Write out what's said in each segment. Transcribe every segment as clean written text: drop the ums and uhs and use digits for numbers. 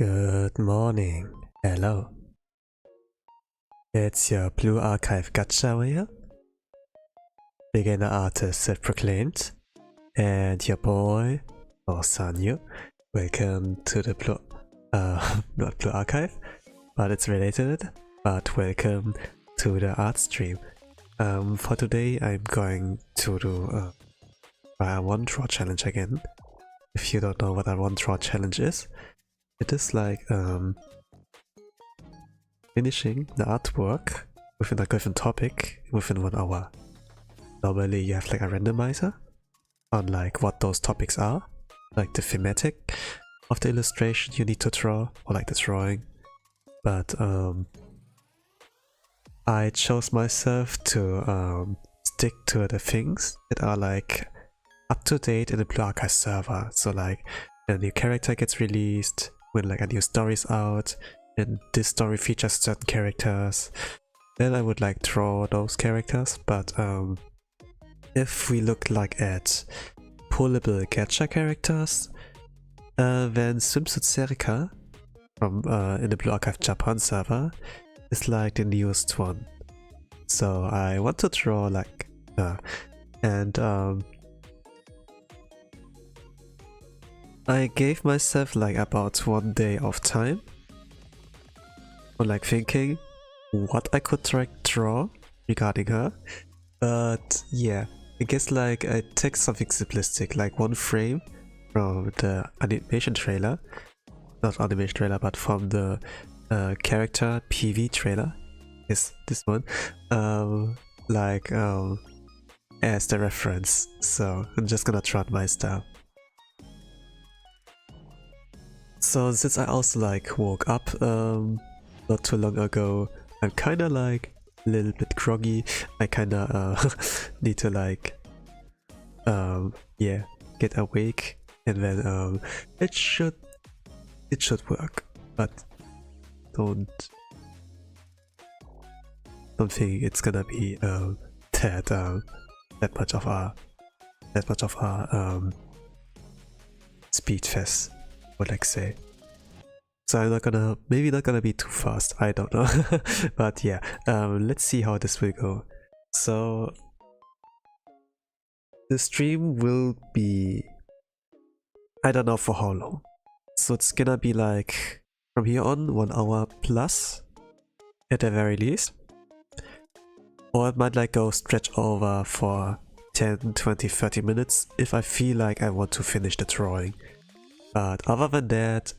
Good morning. Hello. It's your Blue Archive Gacha here. Beginner artist self-proclaimed. And your boy, or Sanyu. Welcome to the not Blue Archive, but it's related. But welcome to the art stream. For today I'm going to do a one draw challenge again. If you don't know what a one draw challenge is, it is like finishing the artwork within a given topic within 1 hour. Normally you have like a randomizer on like what those topics are, like the thematic of the illustration you need to draw, or like the drawing. But I chose myself to stick to the things that are like up to date in the Blue Archive server. So like when a new character gets released, when like a new story is out, and this story features certain characters, then I would like draw those characters. But if we look like at pullable gacha characters, then Swimsuit Serika from in the Blue Archive Japan server is like the newest one. So I want to draw like and I gave myself like about 1 day of time for like thinking what I could draw regarding her. But yeah, I guess like I take something simplistic, like one frame from the animation trailer, not animation trailer, but from the character PV trailer, is this one, as the reference. So I'm just gonna try my style. So since I also like woke up not too long ago, I'm kinda like a little bit groggy. I kinda need to like yeah, get awake, and then it should work. But don't think it's gonna be that much of a speed fest, would like say. So I'm maybe not gonna be too fast, I don't know. But yeah, let's see how this will go. So the stream will be, I don't know for how long, so it's gonna be like from here on 1 hour plus at the very least, or it might like go stretch over for 10, 20, 30 minutes if I feel like I want to finish the drawing. But other than that,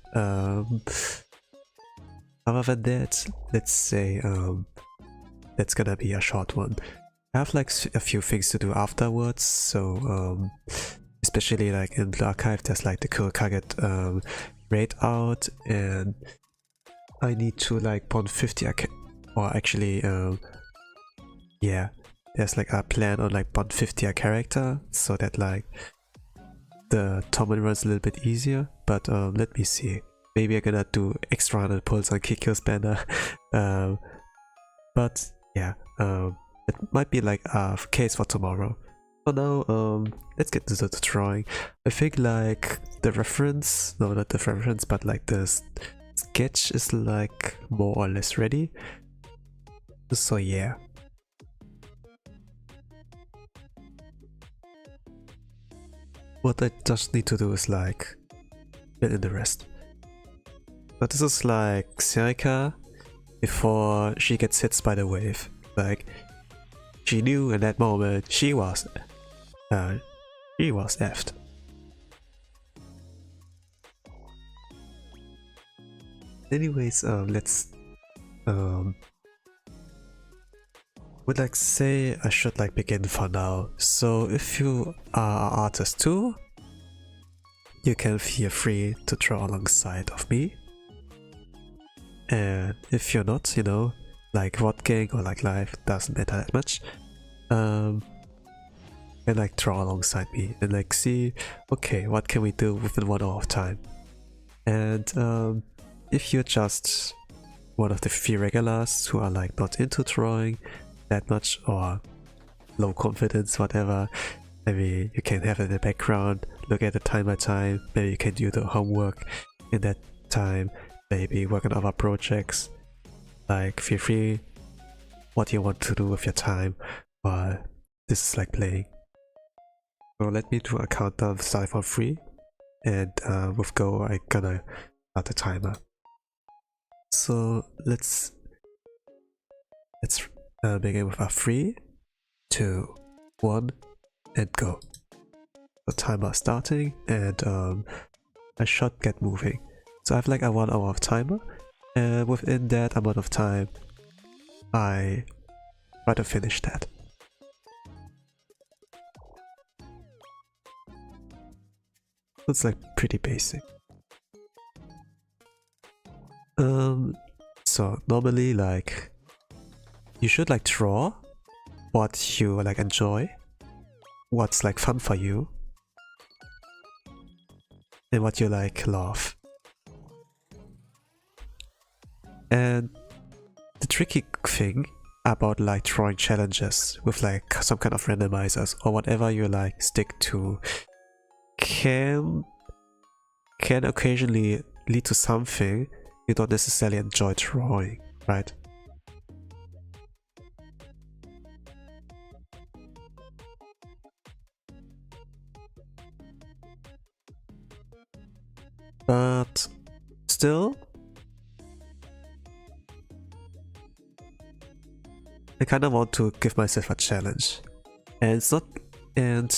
let's say that's gonna be a short one. I have like a few things to do afterwards, so especially like in Blue Archive there's like the Kurokage raid out, and I need to like bond 50 or actually yeah, there's like a plan on like bond 50 a character, so that like the tournament runs a little bit easier. But let me see, maybe I'm gonna do extra 100 pulls on Kikyo's banner. But yeah, it might be like a case for tomorrow. For now, let's get into the drawing. I think like the reference, no, not the reference, but like the sketch is like more or less ready. So yeah. What I just need to do is like fill in the rest. But this is like Serika before she gets hit by the wave. Like she knew in that moment she was effed. Anyways, let's would like say I should like begin for now. So if you are an artist too, you can feel free to draw alongside of me. And if you're not, you know, like what gang or like live, doesn't matter that much, and like draw alongside me and like see, okay, what can we do within 1 hour of time. And if you're just one of the few regulars who are like not into drawing that much, or low confidence, whatever, maybe you can have it in the background, look at it time by time, maybe you can do the homework in that time, maybe work on other projects. Like, feel free what you want to do with your time while this is like playing. So let me do a countdown starting from 3, and with go I'm gonna start the timer. So let's begin with a 3, 2, 1, and go. The timer starting, and I should get moving. So I have like a 1 hour of timer, and within that amount of time I try to finish that. It's like pretty basic. So normally like you should like draw what you like enjoy, what's like fun for you, and what you like love. And the tricky thing about like drawing challenges with like some kind of randomizers or whatever you like stick to can occasionally lead to something you don't necessarily enjoy drawing, right? But still, I kind of want to give myself a challenge, and it's not. And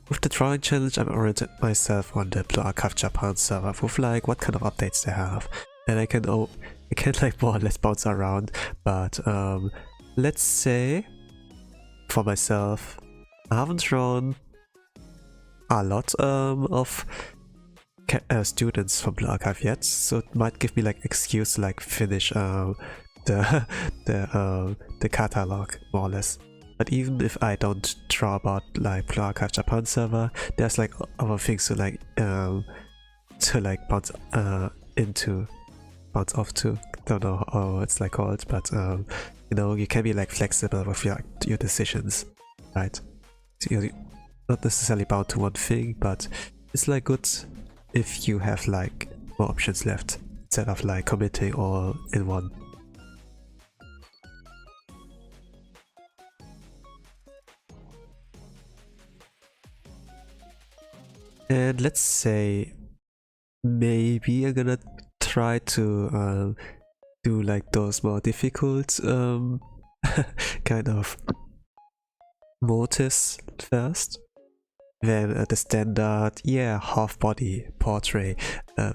with the drawing challenge, I'm oriented myself on the Blue Archive Japan server with like what kind of updates they have, and I can like more or less bounce around. But let's say for myself, I haven't drawn a lot of students from Blue Archive yet, so it might give me like excuse to like finish the catalog more or less. But even if I don't draw about like Blue Archive Japan server, there's like other things to like bounce off to. Don't know how it's like called, but you know, you can be like flexible with your decisions, right? So you're not necessarily bound to one thing, but it's like good if you have like more options left instead of like committing all in one. And let's say maybe I'm gonna try to do like those more difficult kind of motifs first. Then the standard, yeah, half body portrait,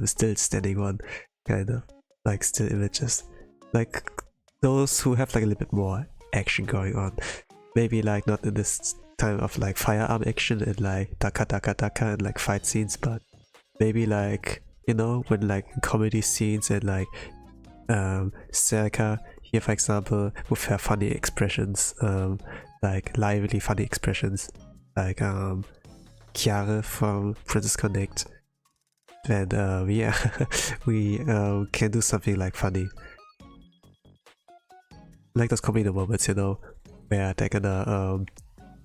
still standing one, kind of like still images, like those who have like a little bit more action going on. Maybe like not in this time of like firearm action and like daka daka daka and like fight scenes, but maybe like, you know, when like comedy scenes and like Serika here for example with her funny expressions, like lively funny expressions, like Chiara from Princess Connect. Then yeah, we can do something like funny, like those comedy moments, you know, where they're gonna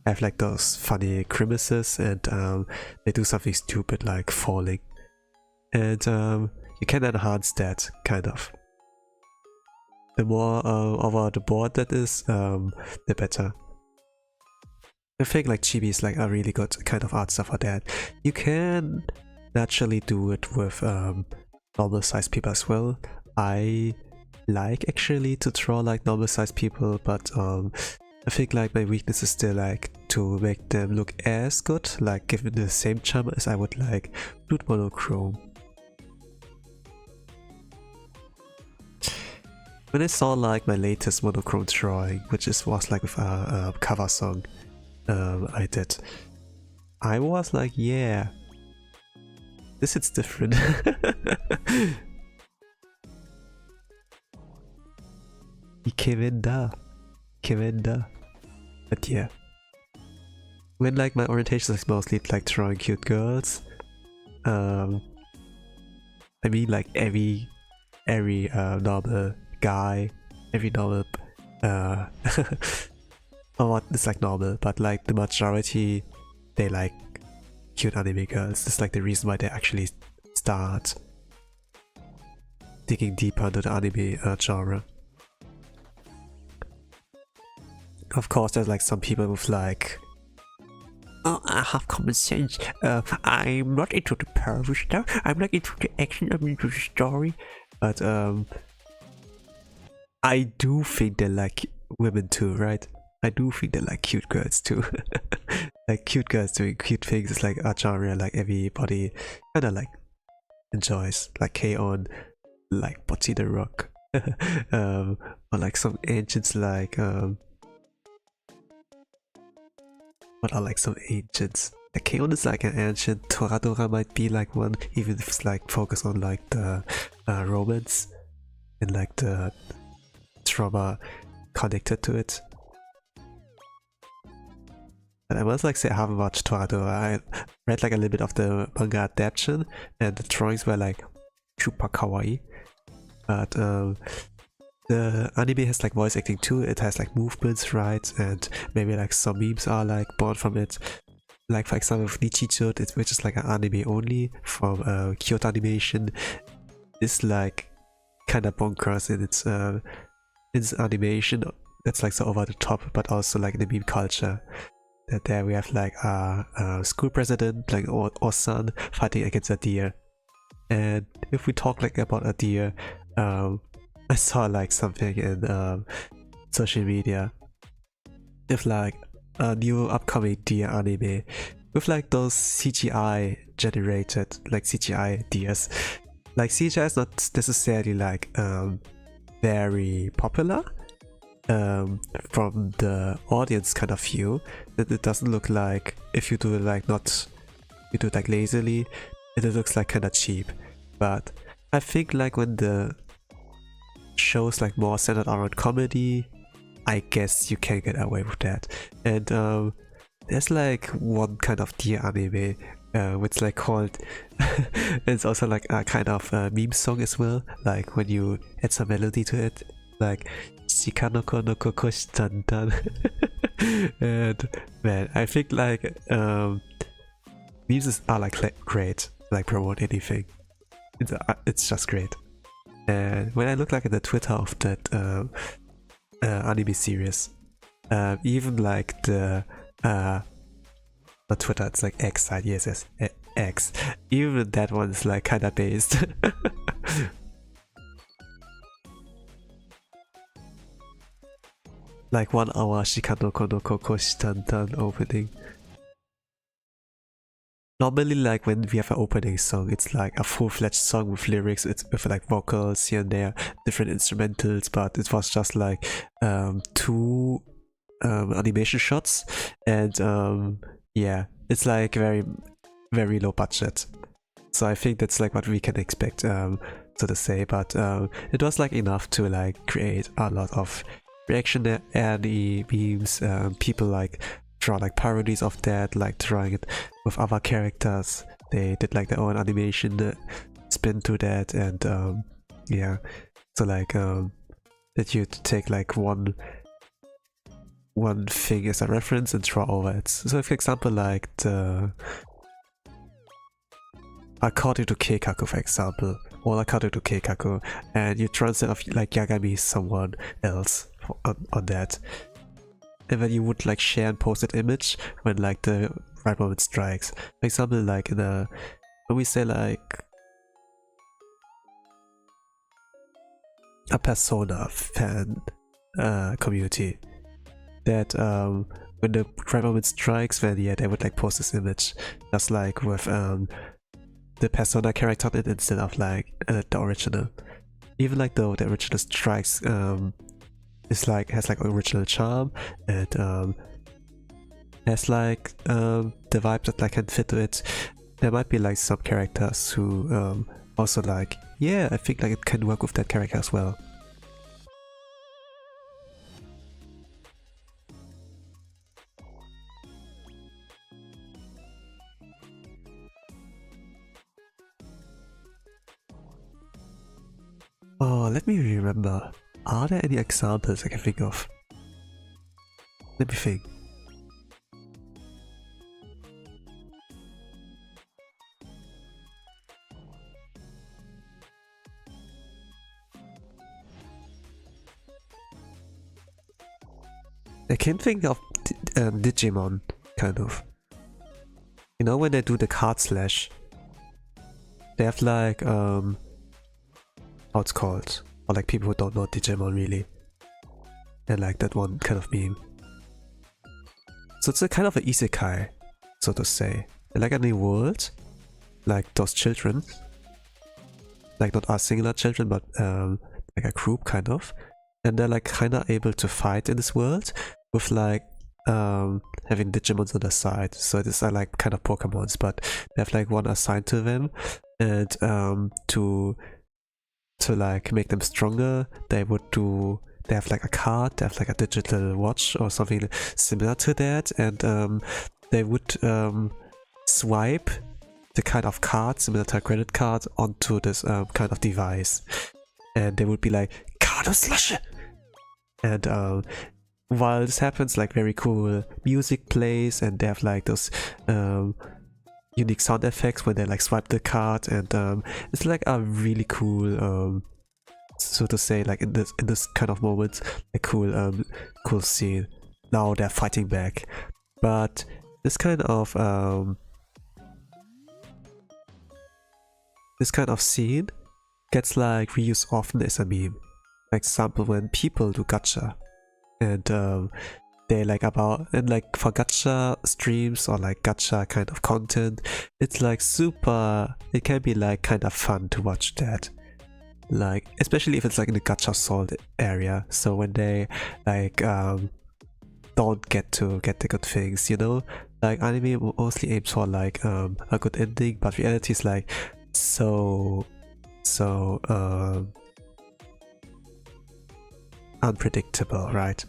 have like those funny grimaces and they do something stupid like falling, and you can enhance that kind of. The more over the board that is, the better. I think like chibi is like a really good kind of art stuff for that. You can naturally do it with normal sized people as well. I like actually to draw like normal sized people, but I think like my weakness is still like to make them look as good, like give it the same charm as I would like with monochrome. When I saw like my latest monochrome drawing, which was like with a cover song I did, I was like, yeah, this hits different. Kevenda. But yeah, when like my orientation is mostly like drawing cute girls, I mean like every normal guy, every normal or what is like normal, but like the majority, they like cute anime girls. It's like the reason why they actually start. digging deeper into the anime genre. Of course, there's like some people with like, oh, I have common sense. I'm not into the pervy stuff. I'm not into the action. I'm into the story. But I do think they like women too, right? I do think they like cute girls too. Like cute girls doing cute things is like a genre like everybody kind of like enjoys. Like K-On, like Bocce the Rock, or like some ancients like what are like some ancients? The K-On is like an ancient. Toradora might be like one, even if it's like focused on like the romance and like the trauma connected to it. But I must like say I haven't watched Toradora. I read like a little bit of the manga adaptation and the drawings were like super kawaii. But the anime has like voice acting too. It has like movements, right? And maybe like some memes are like born from it. Like for example, with Nichicho, which is like an anime only from Kyoto Animation, is like kind of bonkers in its animation. That's like so over the top, but also like the meme culture. That there we have like a school president, like Osan, fighting against a deer. And if we talk like about a deer, I saw like something in social media with like a new upcoming deer anime with like those CGI generated like CGI deers. Like CGI is not necessarily like very popular from the audience kind of view. That it doesn't look like, if you do it like you do it like lazily, it looks like kind of cheap. But I think like when the shows like more centered around comedy, I guess you can get away with that. And there's like one kind of deer anime which like called it's also like a kind of meme song as well, like when you add some melody to it, like Shikanoko no Kokoshi Tantan. And man, I think like memes are like great, like promote anything. It's just great. And when I look like at the Twitter of that anime series, even like the not Twitter, it's like X side, yes, X. Even that one is like kinda based. Like 1 hour Shikanoko no Kokoshi Tantan opening. Normally, like when we have an opening song, it's like a full-fledged song with lyrics, it's with like vocals here and there, different instrumentals, but it was just like 2 animation shots, and yeah, it's like very low budget. So I think that's like what we can expect, so to say, but it was like enough to like create a lot of reaction anime memes, people like draw like parodies of that, like drawing it with other characters. They did like their own animation spin to that, and yeah, so like that you take like one thing as a reference and draw over it. So for example, like the Akkorde to Keikaku, for example, or Akkorde to Keikaku, and you translate of like Yagami someone else on that. And then you would like share and post that image when like the right moment strikes. For example, like in when we say like a Persona fan community, that when the right moment strikes, then yeah, they would like post this image, just like with the Persona character on it instead of like the original. Even like though the original strikes is like has like original charm and has like the vibe that like can fit to it. There might be like some characters who also like, yeah, I think like it can work with that character as well. Oh, let me remember. Are there any examples I can think of? Let me think. I can think of Digimon, kind of. You know when they do the card slash, they have like how it's called, or like people who don't know Digimon really, and like that one kind of meme. So it's a kind of an isekai, so to say. Like a new world, like those children, like not our singular children, but like a group kind of, and they're like kind of able to fight in this world with like having Digimons on the side. So these are like kind of Pokemons, but they have like one assigned to them, and to like make them stronger, they have like a card, they have like a digital watch or something similar to that, and they would swipe the kind of card similar to a credit card onto this kind of device, and they would be like card slash, and while this happens, like very cool music plays, and they have like those unique sound effects when they like swipe the card, and it's like a really cool so to say, like in this kind of moment, a cool scene. Now they're fighting back, but this kind of scene gets like reused often as a meme. For example, when people do gacha, and they like like for gacha streams or like gacha kind of content, it's like it can be like kind of fun to watch that. Like, especially if it's like in the gacha sold area, so when they like don't get to get the good things, you know, like anime mostly aims for like a good ending, but reality is like so unpredictable, right?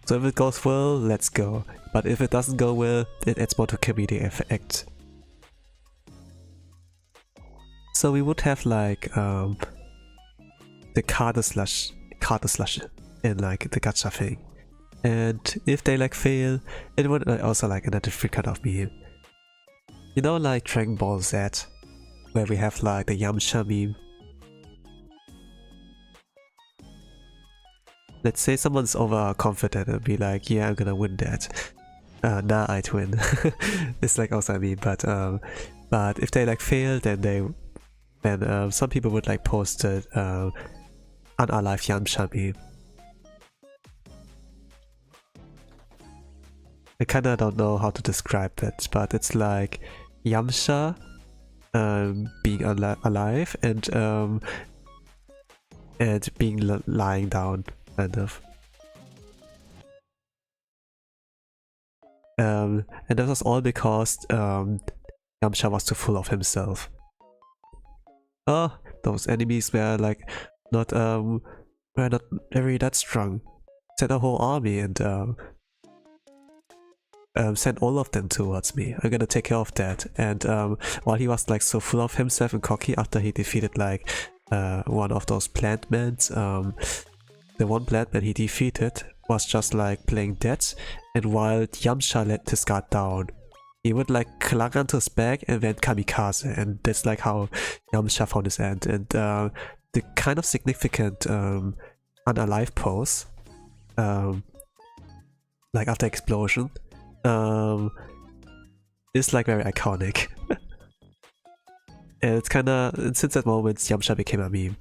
So if it goes well, let's go, but if it doesn't go well, it adds more to comedic effect. So we would have like the card slash in like the gacha thing, and if they like fail, it would also like another different kind of meme. You know, like Dragon Ball Z, where we have like the Yamcha meme. Let's say someone's overconfident and be like, yeah, I'm gonna win that. Nah, I'd win. It's like also a meme, but if they like fail, then some people would like post it unalive Yamcha meme. I kinda don't know how to describe it, but it's like Yamcha being alive and being lying down, kind of. And that was all because Yamcha was too full of himself. Oh, those enemies were like not very that strong. Sent a whole army and sent all of them towards me. I'm gonna take care of that. And while he was like so full of himself and cocky after he defeated like one of those plant men, the one plant man he defeated was just like playing dead, and while Yamcha let his guard down, he would like clang onto his back and then kamikaze, and that's like how Yamcha found his end. And the kind of significant unalive pose, like after explosion, is like very iconic. And it's kinda, since that moment, Yamcha became a meme.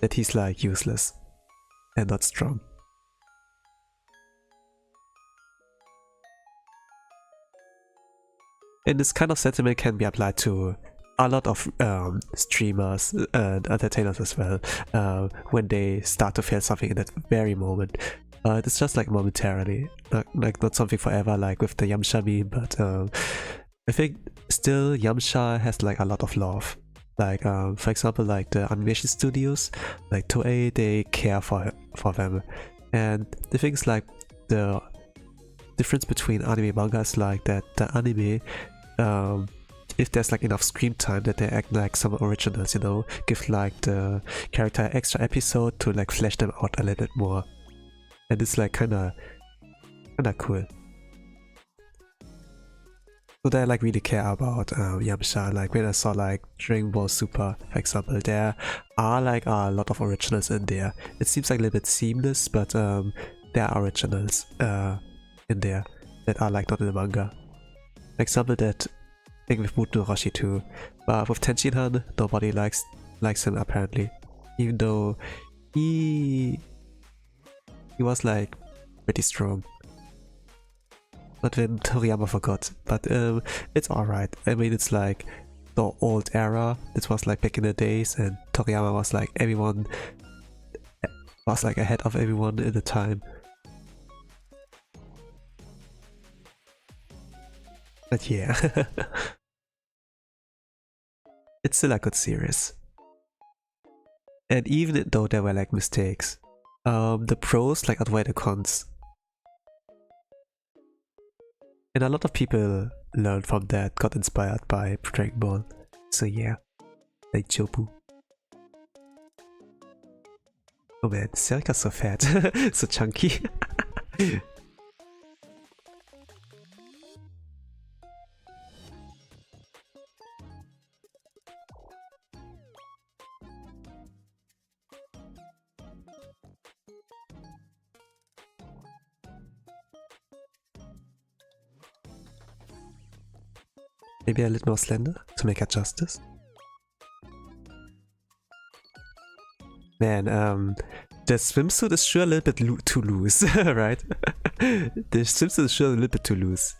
That he's like useless and not strong. And this kind of sentiment can be applied to a lot of streamers and entertainers as well, when they start to feel something in that very moment. It's just like momentarily, not something forever like with the Yamcha meme, but I think still Yamcha has like a lot of love. Like for example, like the animation studios, like Toei, they care for them. And the things like the difference between anime and manga is like that the anime, if there's like enough screen time, that they act like some originals, you know, give like the character an extra episode to like flesh them out a little bit more. And it's like kinda cool. So they like really care about Yamcha. Like when I saw like Dragon Ball Super, for example, there are like a lot of originals in there. It seems like a little bit seamless, but there are originals in there that are like not in the manga. For example, that thing with Muten Roshi too, but with Tenshinhan, nobody likes him apparently, even though he was like pretty strong. But then Toriyama forgot, but it's alright. I mean, it's like the old era. This was like back in the days, and Toriyama was like everyone was like ahead of everyone in the time. But yeah, it's still a good series. And even though there were like mistakes, the pros like outweigh the cons. And a lot of people learned from that, got inspired by Dragon Ball. So yeah, like Jobu. Oh man, Serika's so fat, so chunky. Maybe a little more slender to make her justice. Man, the swimsuit is sure a little bit too loose, right? The swimsuit is sure a little bit too loose.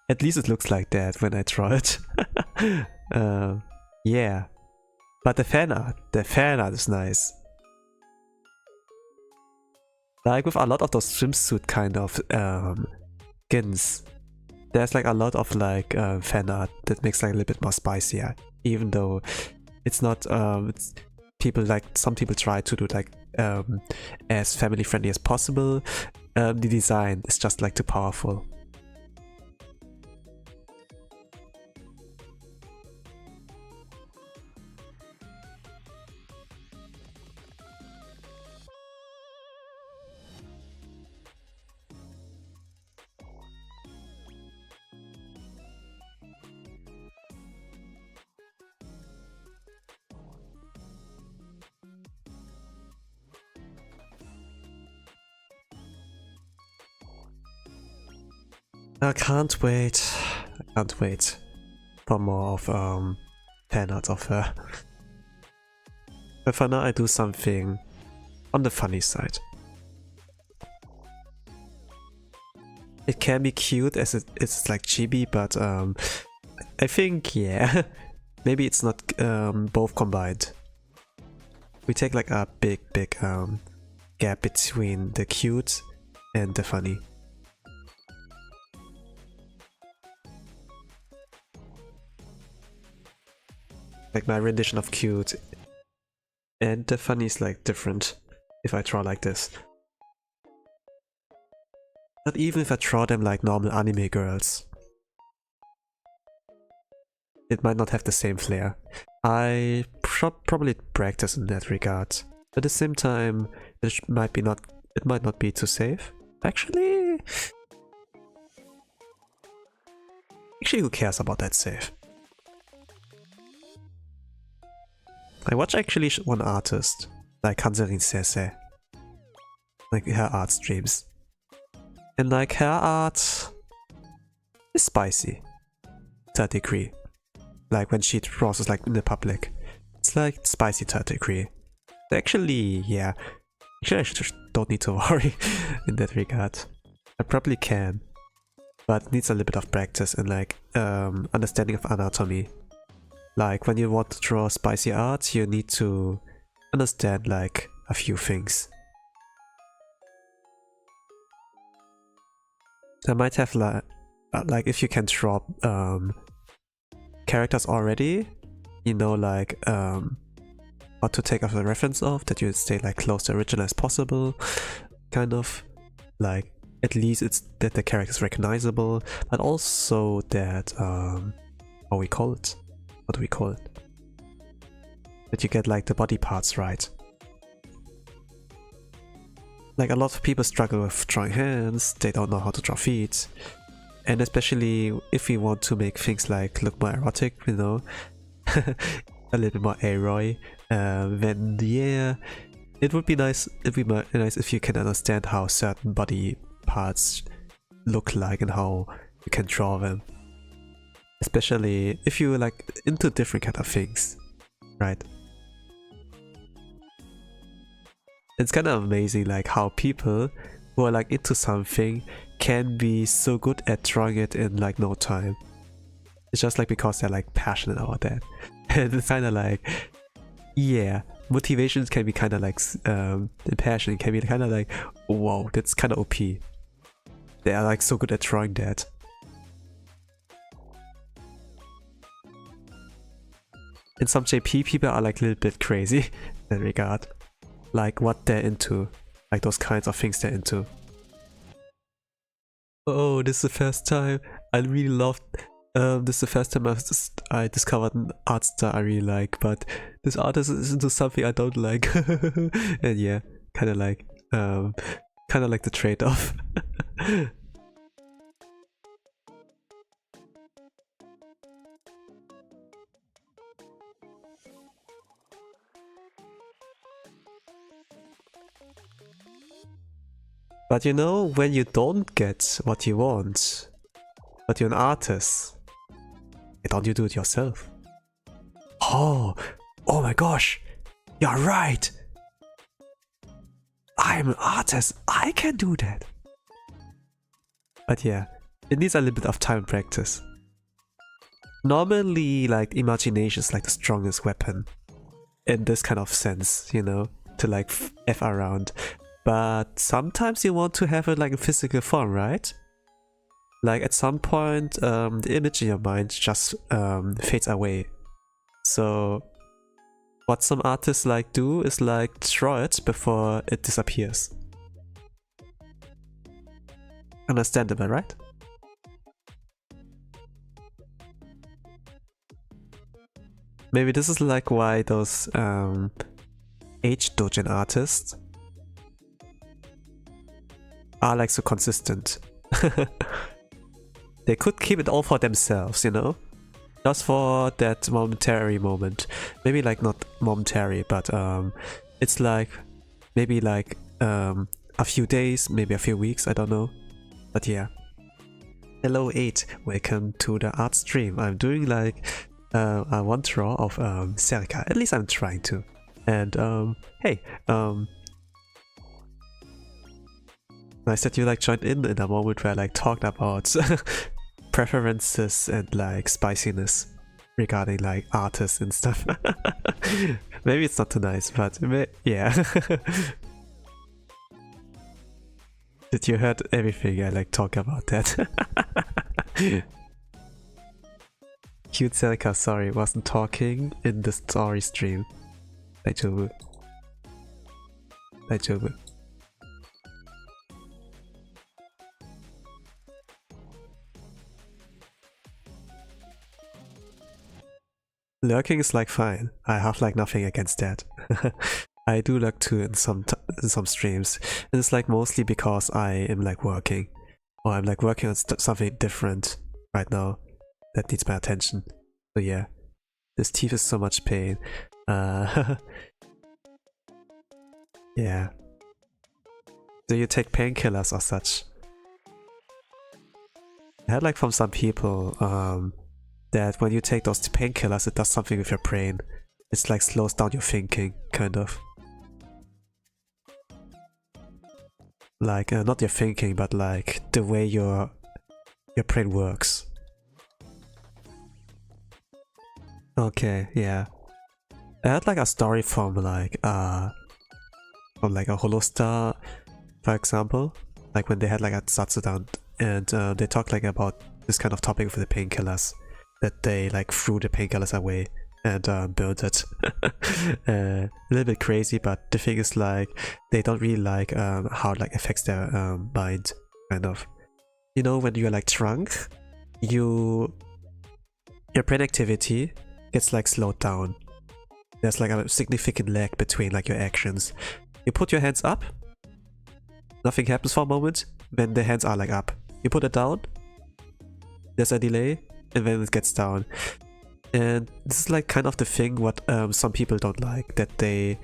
At least it looks like that when I draw it. Yeah. But the fan art is nice. Like with a lot of those swimsuit kind of skins, there's like a lot of like fan art that makes like a little bit more spicier, even though it's not it's some people try to do like as family friendly as possible. The design is just like too powerful. I can't wait. I can't wait for more of fan art of her. But for now I do something on the funny side. It can be cute as it's like chibi, but I think yeah, maybe it's not both combined. We take like a big gap between the cute and the funny. Like my rendition of cute and the funny is like different if I draw like this. But even if I draw them like normal anime girls, it might not have the same flair. I probably practice in that regard. At the same time, it might not be too safe. Actually, who cares about that safe? I watch actually one artist, like Hanserin Sese, like her art streams. And like her art is spicy to a degree. Like when she draws us like in the public, it's like spicy to a degree. Actually, yeah, actually I just don't need to worry in that regard. I probably can, but it needs a little bit of practice and like understanding of anatomy. Like when you want to draw spicy art, you need to understand like a few things. I might have like if you can draw characters already, you know, like what to take as a reference of, that you stay like close to original as possible, kind of like at least it's that the character is recognizable, but also that what we call it. What do we call it? That you get like the body parts right. Like a lot of people struggle with drawing hands, they don't know how to draw feet. And especially if we want to make things like look more erotic, you know, a little bit more aroy, then yeah, it would be nice. It'd be nice if you can understand how certain body parts look like and how you can draw them. Especially if you like into different kind of things, right? It's kind of amazing like how people who are like into something can be so good at drawing it in like no time. It's just like because they're like passionate about that. And it's kind of like, yeah, motivations can be kind of like and passion can be kind of like, whoa, that's kind of OP. They are like so good at drawing that. In some JP, people are like a little bit crazy in that regard. Like what they're into. Like those kinds of things they're into. Oh, this is the first time I really loved. This is the first time I discovered an art style I really like, but this artist is into something I don't like. And yeah, kind of like the trade-off. But you know, when you don't get what you want, but you're an artist, why don't you do it yourself? Oh my gosh, you're right! I'm an artist, I can do that! But yeah, it needs a little bit of time and practice. Normally, like, imagination is like the strongest weapon in this kind of sense, you know, to like F around. But sometimes you want to have it like in physical form, right? Like at some point, the image in your mind just fades away. So what some artists like do is like draw it before it disappears. Understandable, right? Maybe this is like why those age doujin artists are like so consistent. They could keep it all for themselves, you know? Just for that momentary moment. Maybe like not momentary, but it's like maybe like a few days, maybe a few weeks, I don't know. But yeah. Hello 8, welcome to the art stream. I'm doing like a Wandoro of Serika. At least I'm trying to. And hey, nice that you like joined in a moment where I like talked about preferences and like spiciness regarding like artists and stuff. Maybe it's not too nice, but yeah. Did you heard everything I like talk about that? Cute Serika, sorry, wasn't talking in the story stream. Daijoubu. Daijoubu. Lurking is like fine. I have like nothing against that. I do lurk too in some streams, and it's like mostly because I am like working, or I'm like working on something different right now that needs my attention. So yeah, this teeth is so much pain. Yeah. Do you take painkillers or such? I heard like from some people that when you take those painkillers, it does something with your brain. It's like slows down your thinking, kind of. Like, not your thinking, but like the way your brain works. Okay, yeah. I had like a story from like a Holostar, for example. Like when they had like a Satsudan and they talked like about this kind of topic with the painkillers. That they like threw the painkillers away and built it. A little bit crazy, but the thing is like they don't really like how it like affects their mind, kind of. You know, when you're like drunk, your brain activity gets like slowed down. There's like a significant lag between like your actions. You put your hands up, nothing happens for a moment, then the hands are like up. You put it down, there's a delay, and then it gets down. And this is like kind of the thing what some people don't like, that they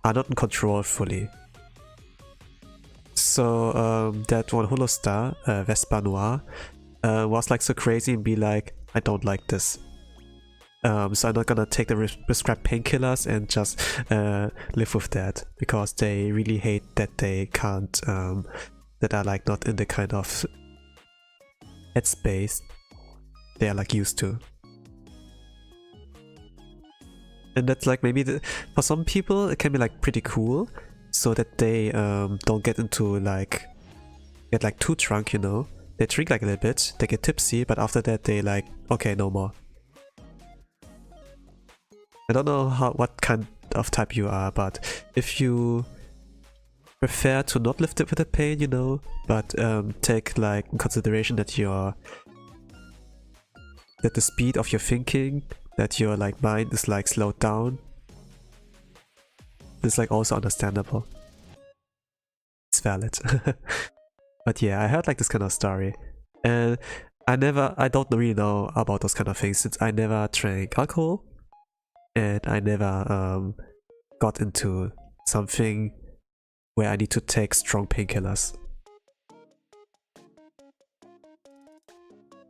are not in control fully. So that one holo star, Vespa Noir, was like so crazy and be like, I don't like this. So I'm not gonna take the prescribed painkillers and just live with that, because they really hate that they can't, that are like not in the kind of headspace they are like used to. And that's like maybe for some people it can be like pretty cool, so that they don't get into like too drunk, you know. They drink like a little bit, they get tipsy, but after that they like, okay, no more. I don't know what kind of type you are, but if you prefer to not live with the pain, you know, but take like in consideration that the speed of your thinking, that your like mind is like slowed down, it's like also understandable. It's valid. But yeah, I heard like this kind of story, and I don't really know about those kind of things since I never drank alcohol. And I never got into something where I need to take strong painkillers.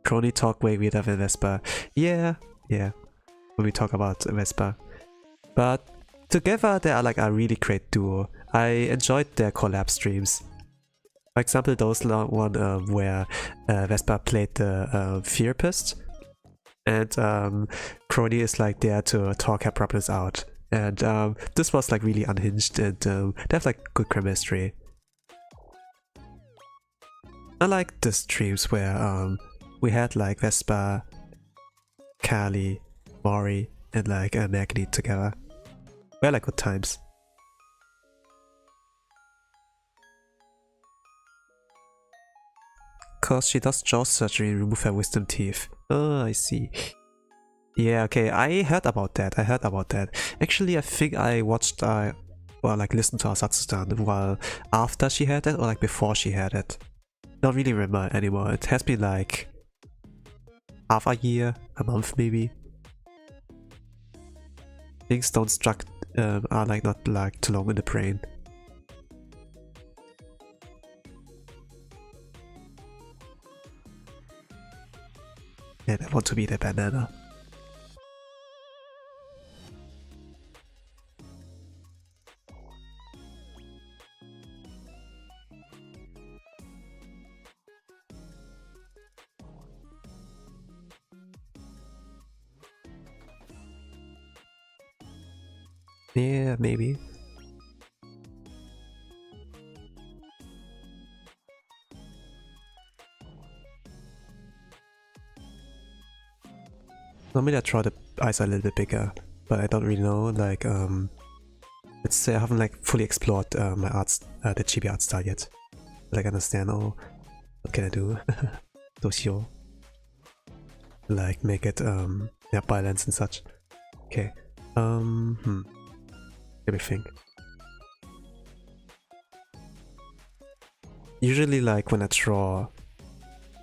Crony talk way weirder than Vespa. Yeah, when we talk about Vespa. But together they are like a really great duo. I enjoyed their collab streams. For example, those one where Vespa played the therapist. And Crony is like there to talk her problems out. And this was like really unhinged, and they have like good chemistry. I like the streams where we had like Vespa, Kali, Mori, and like Magni together. We had like good times. Cause she does jaw surgery and remove her wisdom teeth. Oh, I see. Yeah, okay, I heard about that. Actually, I think I watched or like listened to her Satsustan while after she had it or like before she had it. Don't really remember anymore. It has been like half a year, a month maybe. Things don't are like not like too long in the brain. And I want to be the banana. Yeah, maybe. Normally I draw the eyes a little bit bigger, but I don't really know, like, let's say I haven't like fully explored my arts, the chibi art style yet. Like understand, oh, what can I do? Doshio. Like make it, yeah, balance and such. Okay, let me think. Usually like when I draw,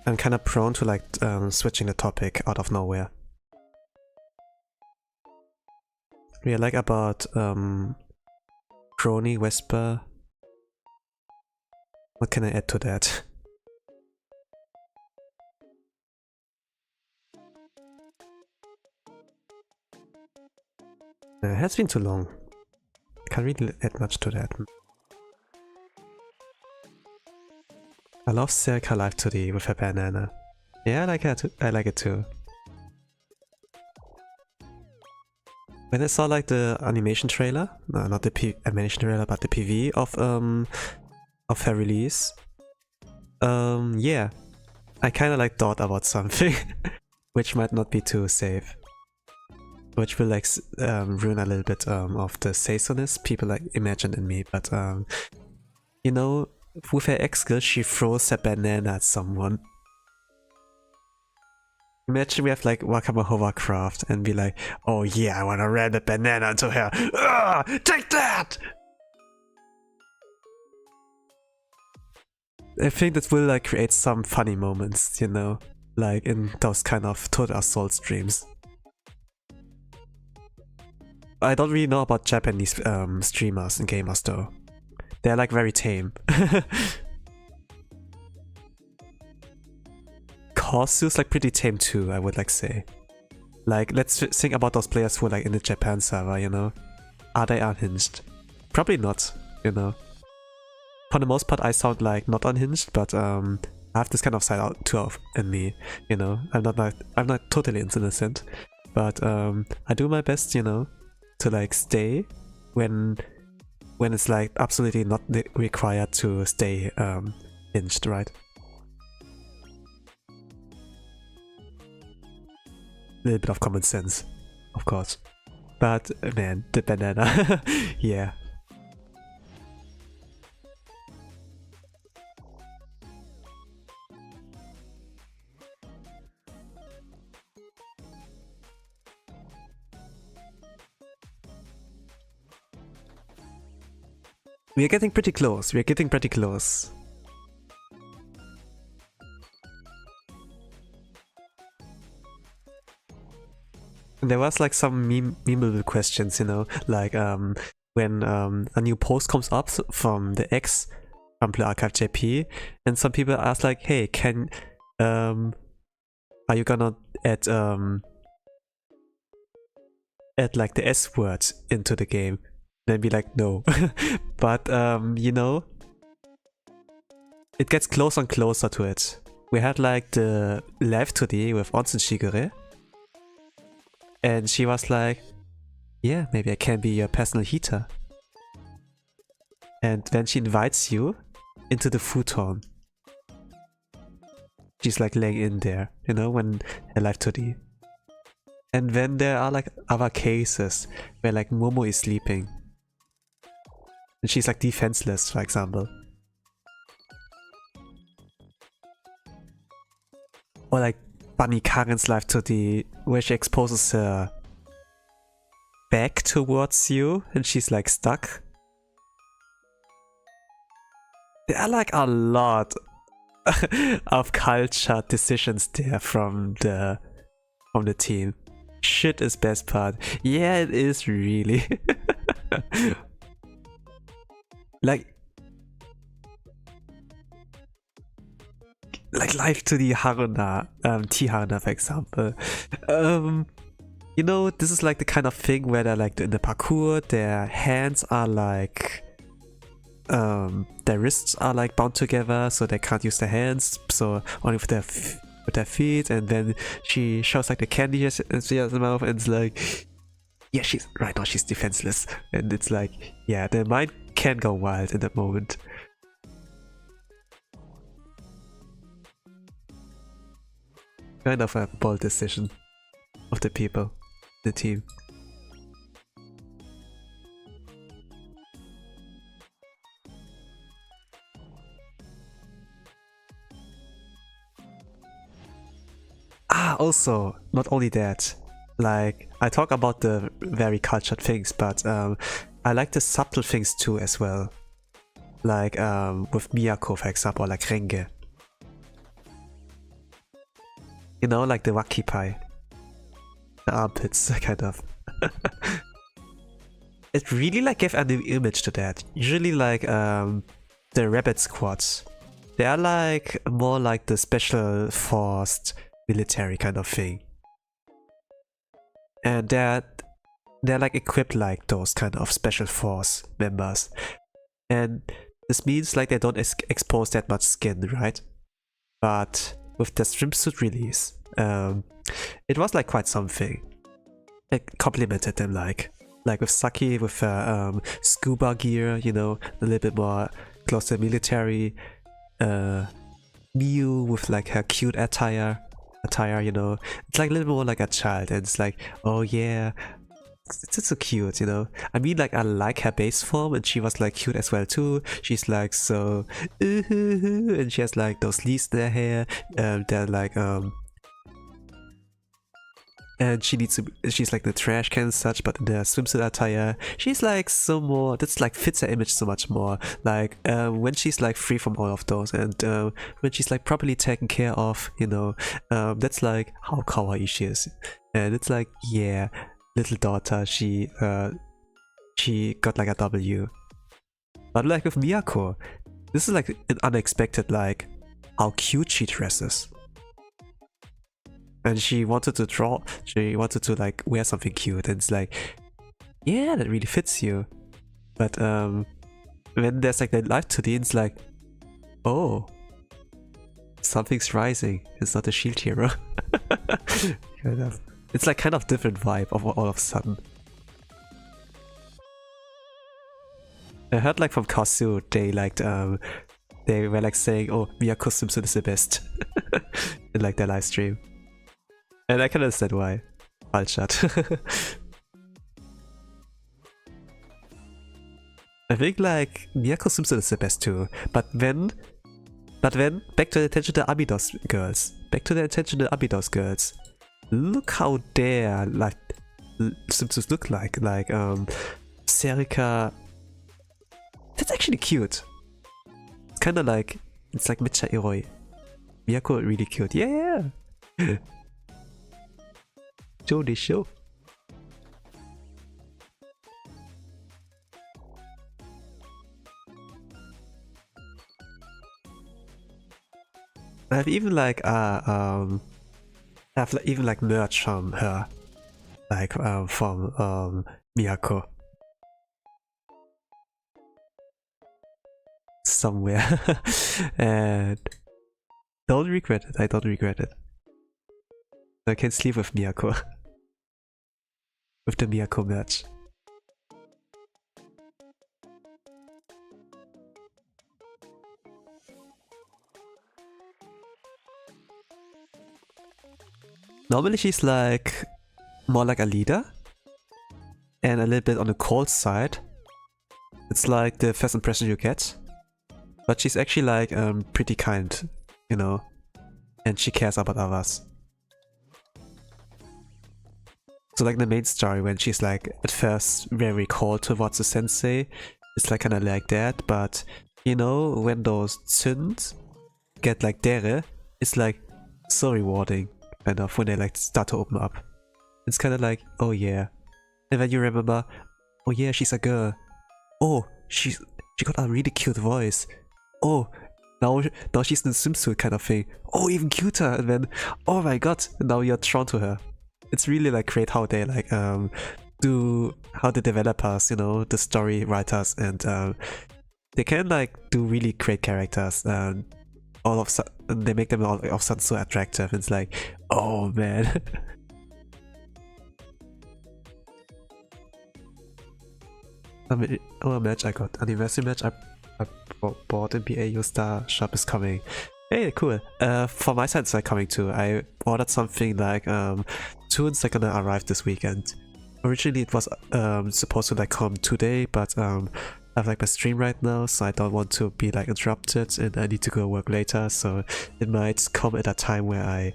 I'm kind of prone to like switching the topic out of nowhere. Yeah, like about Crony, Vespa. What can I add to that? It has been too long. I can't really add much to that. I love Serika Live today with her banana. Yeah, I like it too. I like it too. When I saw like the animation trailer, no, not the animation trailer, but the PV of her release, yeah, I kind of like thought about something, which might not be too safe, which will like ruin a little bit of the saisoness people like imagine in me. But you know, with her X skill, she throws her banana at someone. Imagine we have like Wakama Hovercraft and be like, oh yeah, I wanna ram the banana into her. Take that! I think that will like create some funny moments, you know. like in those kind of Total Assault streams. I don't really know about Japanese streamers and gamers though. They're like very tame. Korsu's like pretty tame too, I would like say. Like, let's think about those players who are like in the Japan server, you know? Are they unhinged? Probably not, you know? For the most part, I sound like not unhinged, but I have this kind of side out too in me, you know? I'm not totally innocent, but I do my best, you know, to like stay when it's like absolutely not required to stay hinged, right? A little bit of common sense, of course. But man, the banana, yeah. We're getting pretty close, we're getting pretty close. There was like some memeable questions, you know, like when a new post comes up from the X from Blue Archive JP, and some people ask like, hey, can are you gonna add like the S word into the game? Then be like, no. But you know, it gets closer and closer to it. We had like the live today with Onsen Shigure, and she was like, yeah, maybe I can be your personal heater. And then she invites you into the futon. She's like laying in there, you know, when her live today. And then there are like other cases where like Momo is sleeping. And she's like defenseless, for example. Or like Bunny Karen's live today, where she exposes her back towards you and she's like stuck. There are like a lot of culture decisions there from the team. Shit is best part. Yeah, it is really. like live to the Haruna, T Haruna for example. You know, this is like the kind of thing where they're like in the parkour, their hands are like their wrists are like bound together, so they can't use their hands, so only with their feet. And then she shows like the candy in her mouth, and it's like, yeah, she's right now she's defenseless, and it's like, yeah, the mind can go wild in that moment. Kind of a bold decision of the people, the team. Also, not only that, like, I talk about the very cultured things, but I like the subtle things too as well. Like with Miyako, for example, or like Renge. You know, like the Waki Pie. The armpits, kind of. It really like gave a new image to that. Usually like the Rabbit Squads. They are like more like the special forced military kind of thing. And they're like equipped like those kind of special force members. And this means like they don't expose that much skin, right? But with the Swimsuit release, it was like quite something. It complimented them like with Saki with scuba gear, you know, a little bit more close to military. Miu with like her cute attire, you know. It's like a little more like a child, and it's like, oh yeah, it's so cute, you know. I mean, like, I like her base form, and she was like cute as well too. She's like so and she has like those leaves in her hair. They're like and she's like the trash can and such, but in the swimsuit attire, she's like so more, that's like fits her image so much more. Like when she's like free from all of those, and when she's like properly taken care of, you know, that's like how kawaii she is. And it's like, yeah, little daughter, she got like a W. But like with Miyako, this is like an unexpected, like how cute she dresses. And she wanted to like wear something cute, and it's like, yeah, that really fits you. But when there's like the light to the end, it's like, oh, something's rising. It's not a shield hero. Kind of. It's like kind of different vibe of all of a sudden. I heard like from Kasu, they were like saying, oh, Miyako Swimsuit is the best in like their live stream. And I can understand why. I'll shut. I think like Miyako Swimsuit is the best too. But then back to the attention to the Abydos girls. Look how their like swimsuits look like. Like Serika. That's actually cute. It's kinda like, it's like Mecha Eroi. Miyako really cute. Yeah. Show this show. I've even like even like merch from her, like from Miyako somewhere. And don't regret it. I don't regret it. I can sleep with Miyako. With the Miyako merch. Normally she's like more like a leader and a little bit on the cold side. It's like the first impression you get. But she's actually like pretty kind, you know, and she cares about others. So like the main story, when she's like at first very cold towards the sensei, it's like kinda like that, but you know, when those Zünd get like dere, it's like so rewarding, kind of, when they like start to open up. It's kinda like, oh yeah. And then you remember, oh yeah, she's a girl. Oh, she got a really cute voice. Oh, now she's in a swimsuit kind of thing. Oh, even cuter. And then, oh my god, now you're drawn to her. It's really like great how they like how the developers, you know, the story writers, and they can like do really great characters, and all of sudden they make them all of a sudden so attractive. It's like, oh man. Oh, a match I got, anniversary match I bought in BAU Star shop is coming. Hey, cool. For my side, it's like coming too. I ordered something like tunes are gonna arrive this weekend. Originally, it was supposed to like come today, but I have like my stream right now, so I don't want to be like interrupted, and I need to go work later. So it might come at a time where I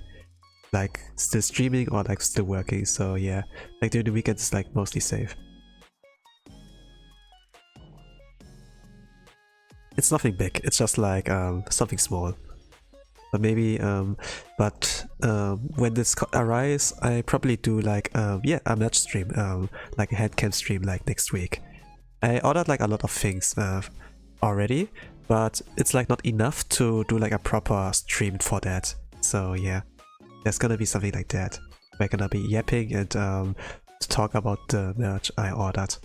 like still streaming or like still working. So yeah, like during the weekend, it's like mostly safe. It's nothing big. It's just like something small. But maybe, when this arrives, I probably do like, yeah, a match stream, like a headcam stream like next week. I ordered like a lot of things already, but it's like not enough to do like a proper stream for that. So yeah, there's gonna be something like that. We're gonna be yapping and to talk about the merch I ordered.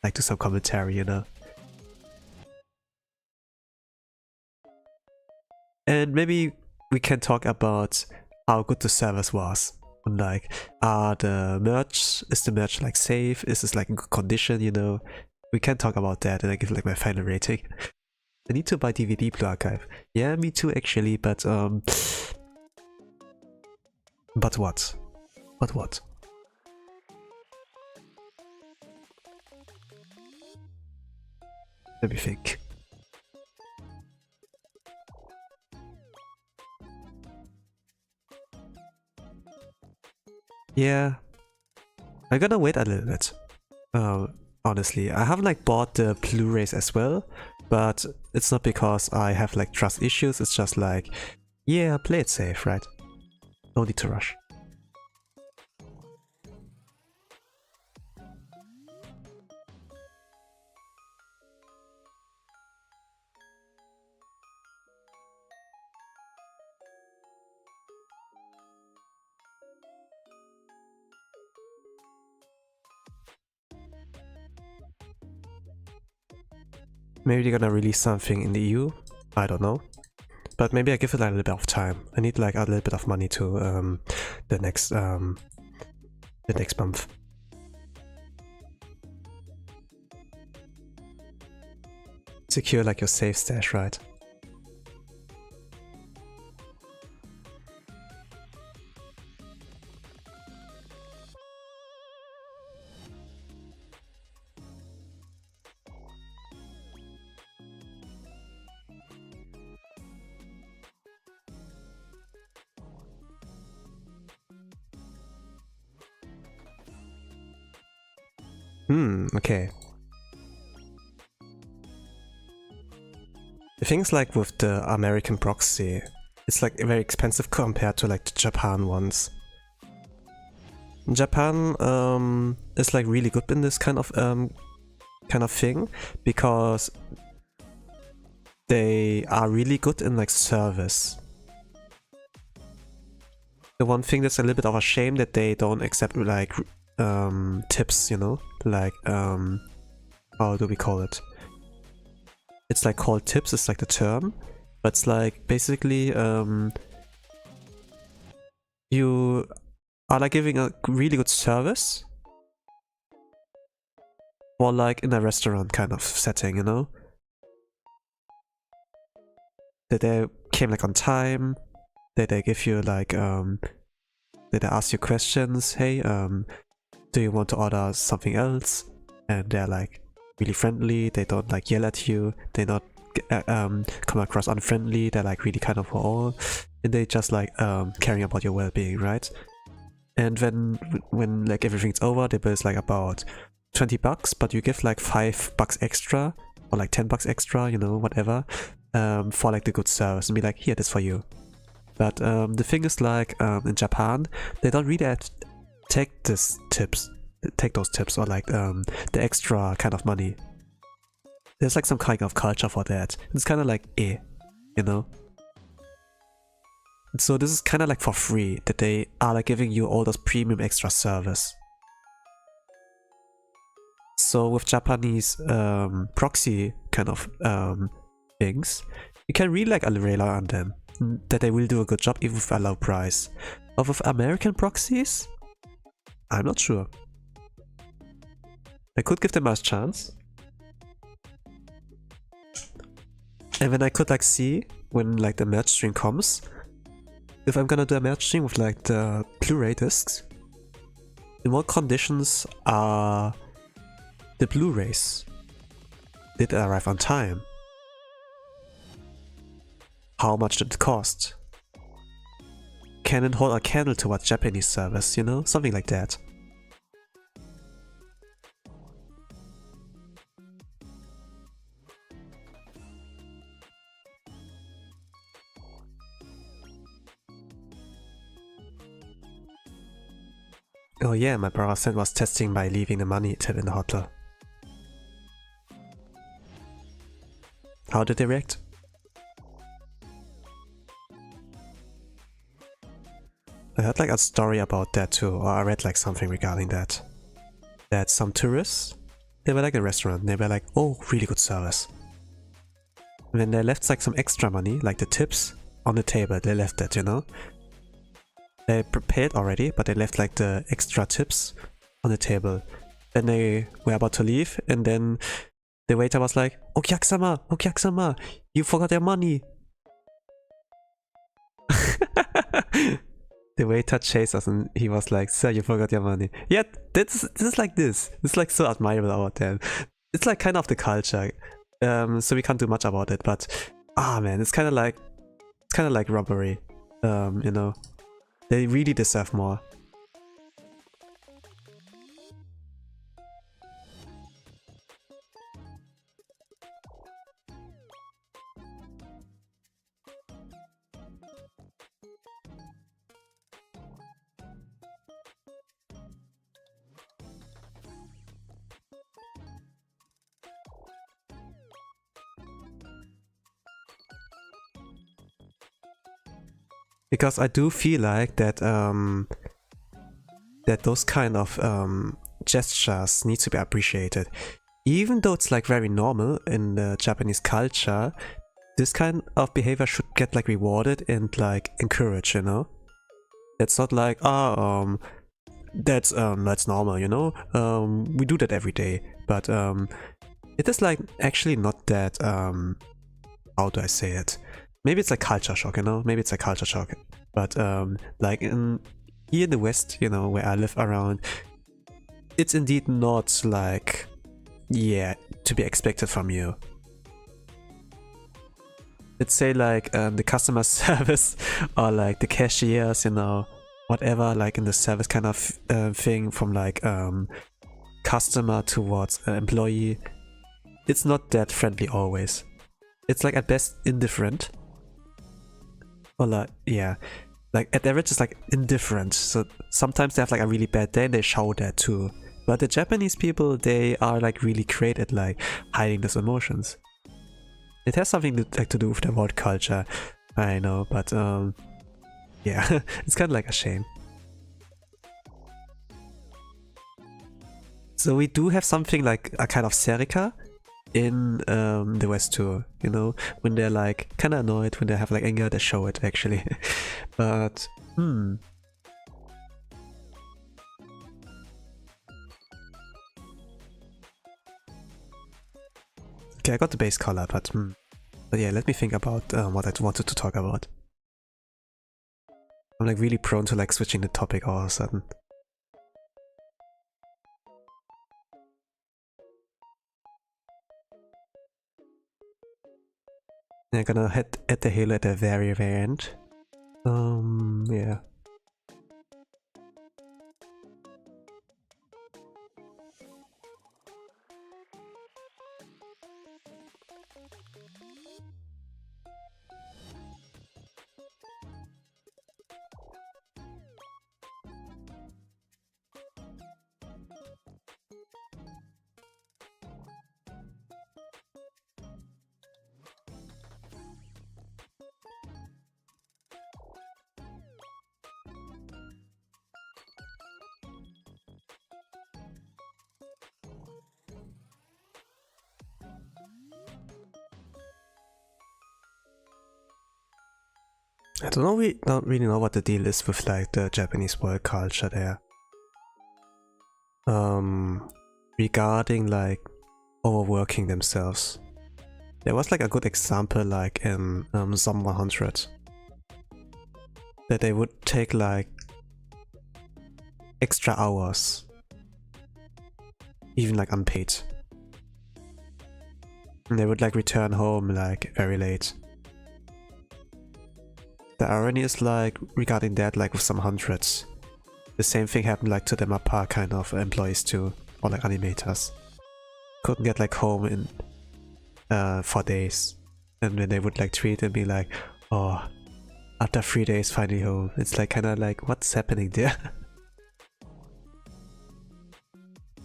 Like do some commentary, you know. And maybe we can talk about how good the service was. And like, is the merch like safe? Is this like in good condition, you know? We can talk about that, and I give like my final rating. I need to buy DVD Blue Archive. Yeah, me too actually, but what? But what? Let me think. Yeah, I'm gonna wait a little bit. Honestly, I haven't like bought the Blu-rays as well, but it's not because I have like trust issues. It's just like, yeah, play it safe, right? No need to rush. Maybe they're gonna release something in the EU. I don't know. But maybe I give it like a little bit of time. I need like a little bit of money to the next month. Secure like your safe stash, right? Okay. The thing's like with the American proxy, it's like very expensive compared to like the Japan ones. Japan is like really good in this kind of thing because they are really good in like service. The one thing that's a little bit of a shame that they don't accept like tips, you know, like how do we call it? It's like called tips, it's like the term, but it's like basically you are like giving a really good service or like in a restaurant kind of setting, you know, that they came like on time, that they give you like that they ask you questions, hey, do you want to order something else? And they're like really friendly, they don't like yell at you, they not come across unfriendly, they're like really kind of all, and they just like caring about your well-being, right? And when like everything's over, the bill is like about 20 bucks, but you give like 5 bucks extra or like 10 bucks extra, you know, whatever, for like the good service and be like, here, this for you. But the thing is like in Japan, they don't really take those tips or like the extra kind of money. There's like some kind of culture for that. It's kind of like you know. So this is kind of like for free that they are like giving you all those premium extra service. So with Japanese proxy kind of things, you can really like rely on them that they will do a good job even with a low price. But with American proxies, I'm not sure. I could give them a chance. And then I could like see when like the merge stream comes, if I'm gonna do a merge stream with like the Blu-ray discs, in what conditions are the Blu-rays? Did they arrive on time? How much did it cost? Can it hold a candle to a Japanese service, you know? Something like that. Oh yeah, my brother said was testing by leaving the money tip in the hotler. How did they react? I heard like a story about that too, or I read like something regarding that. That some tourists, they were like in a restaurant, they were like, oh, really good service. And then they left like some extra money, like the tips, on the table, they left that, you know? They prepared already, but they left like the extra tips on the table. Then they were about to leave, and then the waiter was like, "Okyaksama, okyakama, you forgot your money." The waiter chased us, and he was like, "Sir, you forgot your money." Yeah, this is like this. It's like so admirable about them. It's like kind of the culture, so we can't do much about it. But man, it's kind of like robbery, you know. They really deserve more. Because I do feel like that that those kind of gestures need to be appreciated. Even though it's like very normal in the Japanese culture, this kind of behavior should get like rewarded and like encouraged, you know? It's not like, that's normal, you know? We do that every day. But it is like actually not that how do I say it? Maybe it's like culture shock, you know? Maybe it's like culture shock. But like here in the West, you know, where I live around, it's indeed not like, yeah, to be expected from you. Let's say like the customer service or like the cashiers, you know, whatever, like in the service kind of thing from like customer towards employee. It's not that friendly always. It's like at best indifferent. Or like, yeah, like at average it's like indifferent. So sometimes they have like a really bad day and they show that too. But the Japanese people, they are like really great at like hiding those emotions. It has something to do with the world culture, I know, but yeah, it's kind of like a shame. So we do have something like a kind of Serika in the West too, you know, when they're like kind of annoyed, when they have like anger, they show it actually. But okay, I got the base color, but yeah, let me think about what I wanted to talk about. I'm like really prone to like switching the topic all of a sudden. I'm gonna hit at the halo at the very end. Yeah. I don't know, we don't really know what the deal is with like the Japanese work culture there. Regarding like overworking themselves. There was like a good example like in Zom 100. That they would take like extra hours. Even like unpaid. And they would like return home like very late. The irony is like regarding that, like with some hundreds, the same thing happened like to the MAPPA kind of employees too, or like animators. Couldn't get like home in 4 days, and then they would like tweet and be like, oh, after 3 days finally home. It's like kind of like, what's happening there?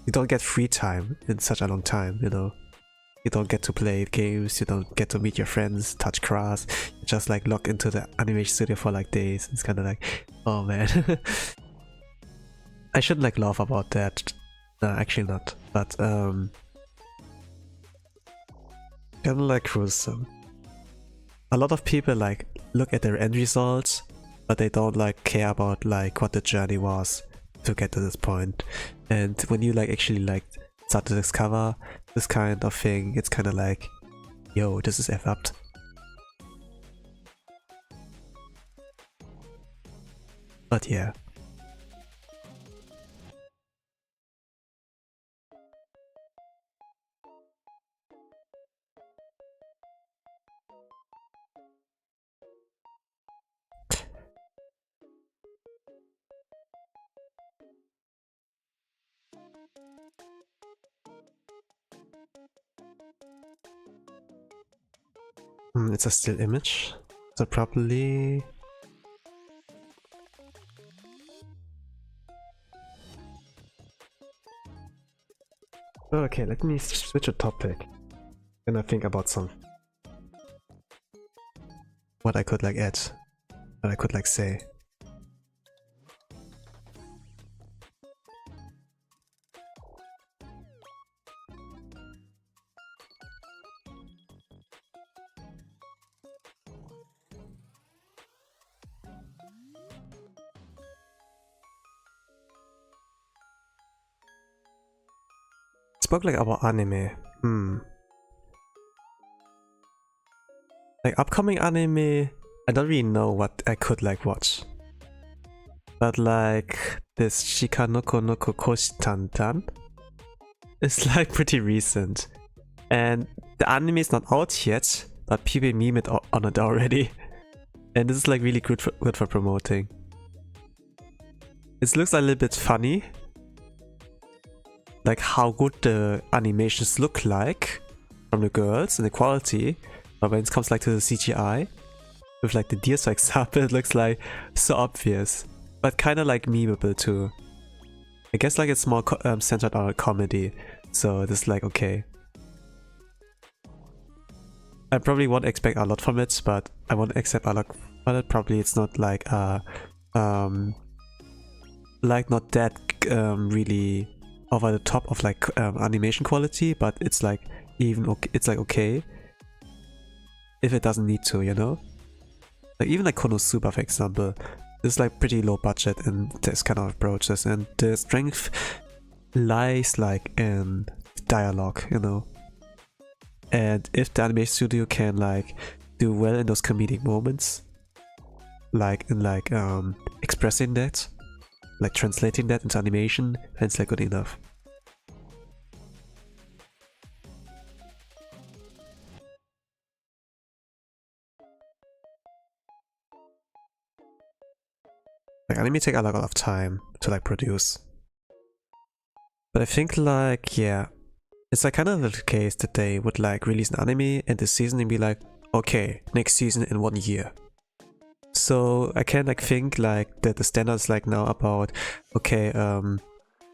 You don't get free time in such a long time, you know. You don't get to play games, you don't get to meet your friends, touch grass, you just like log into the animation studio for like days. It's kind of like, oh man. I shouldn't like laugh about that. No, actually not. But kind of like gruesome. A lot of people like look at their end results, but they don't like care about like what the journey was to get to this point. And when you like actually like start to discover this kind of thing, it's kind of like, yo, this is F-upped. But yeah. It's a still image, so probably... Okay, let me switch a topic. And I think about some... what I could like add. that I could like say. Spoke like about anime. Like upcoming anime, I don't really know what I could like watch. But like this Shikanoko no Kokoshi-tan is like pretty recent. And the anime is not out yet, but people meme it on it already. And this is like really good for promoting. It looks a little bit funny. Like how good the animations look like from the girls and the quality, but when it comes like to the CGI, with like the deers for example, it looks like so obvious, but kind of like memeable too. I guess like it's more centered on a comedy, so this is like okay. I probably won't expect a lot from it, but I won't accept a lot from it. Probably it's not like not that really over the top of like animation quality, but it's like even okay, it's like okay if it doesn't need to, you know? Like even like Konosuba for example, it's like pretty low budget in this kind of approaches, and the strength lies like in dialogue, you know? And if the animation studio can like do well in those comedic moments, like in like expressing that, like translating that into animation, and it's like good enough. Like anime take a lot of time to like produce. But I think like, yeah, it's like kind of the case that they would like release an anime and the season and be like, okay, next season in 1 year. So I can like think like that the standard is like now about, okay,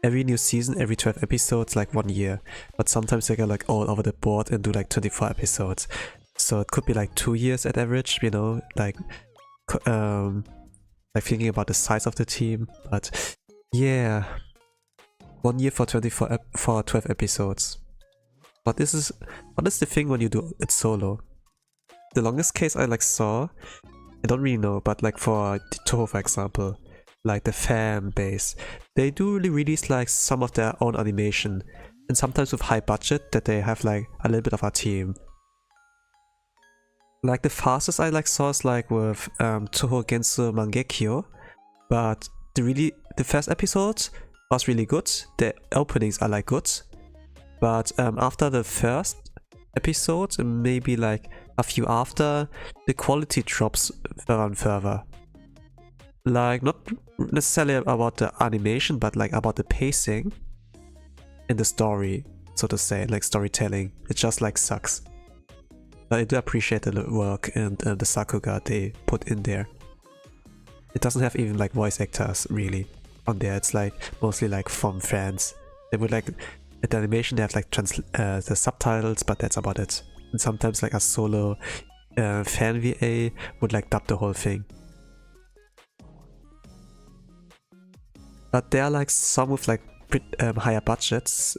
every new season, every 12 episodes, like 1 year. But sometimes they go like all over the board and do like 24 episodes. So it could be like 2 years at average, you know, like thinking about the size of the team. But yeah, 1 year for 12 episodes. What is the thing when you do it solo? The longest case I like saw, I don't really know, but like for Toho for example, like the fan base, they do really release like some of their own animation, and sometimes with high budget that they have like a little bit of a team. Like the fastest I like saw is like with Toho Gensu Mangekyo, but the first episode was really good. The openings are like good, but after the first episode, and maybe like a few after, the quality drops further and further. Like not necessarily about the animation, but like about the pacing and the story, so to say, like storytelling. It just like sucks. But I do appreciate the work and the sakuga they put in there. It doesn't have even like voice actors really on there. It's like mostly like from fans. They would like at the animation they have like the subtitles, but that's about it. And sometimes like a solo fan VA would like dub the whole thing. But there are like some with like higher budgets,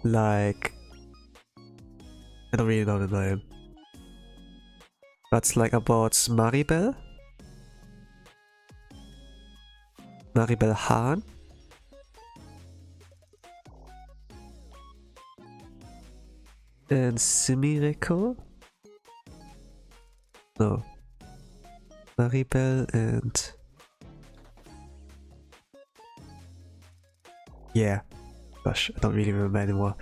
like I don't really know the name. But it's like about Maribel Hahn. And Sumireko? No. Maribel and... yeah. Gosh, I don't really remember anymore.